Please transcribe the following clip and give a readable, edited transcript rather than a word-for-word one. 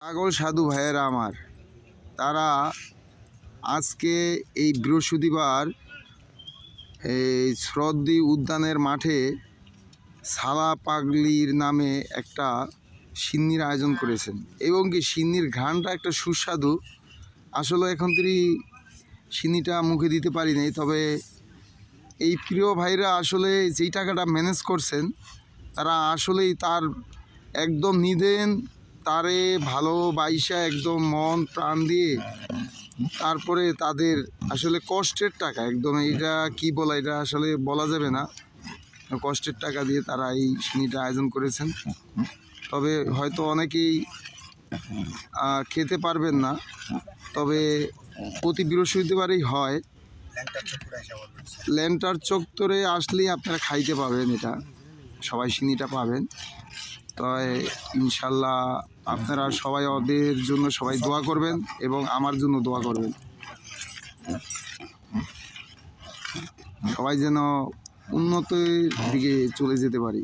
পাগল সাধু ভাইয়েরা আমার, তারা আজকে এই বৃহস্পতিবার এই শ্রদ্ধি উদ্যানের মাঠে সালা পাগলির নামে একটা সিন্নির আয়োজন করেছেন এবং কি সিন্নির ঘ্রাণটা একটা সুস্বাদু। আসলে এখন তিনি সিন্নিটা মুখে দিতে পারি নাই, তবে এই প্রিয় ভাইরা আসলে যেই টাকাটা ম্যানেজ করছেন তারা আসলেই তার একদম নিদেন, তারে ভালোবাসা একদম মন প্রাণ দিয়ে, তারপরে তাদের আসলে কষ্টের টাকা একদম, এটা কি বলা, এটা আসলে বলা যাবে না, কষ্টের টাকা দিয়ে তারা এই সিন্নিটা আয়োজন করেছেন। তবে হয়তো অনেকেই খেতে পারবেন না, তবে প্রতি বৃহস্পতিবারই হয়। ল্যান্টার চত্বরে আসলেই আপনারা খাইতে পাবেন, এটা সবাই সিন্নিটা পাবেন। তবে ইনশাল্লাহ আপনারা সবাই ওদের জন্য সবাই দোয়া করবেন এবং আমার জন্য দোয়া করবেন, সবাই যেন উন্নতির দিকে চলে যেতে পারি।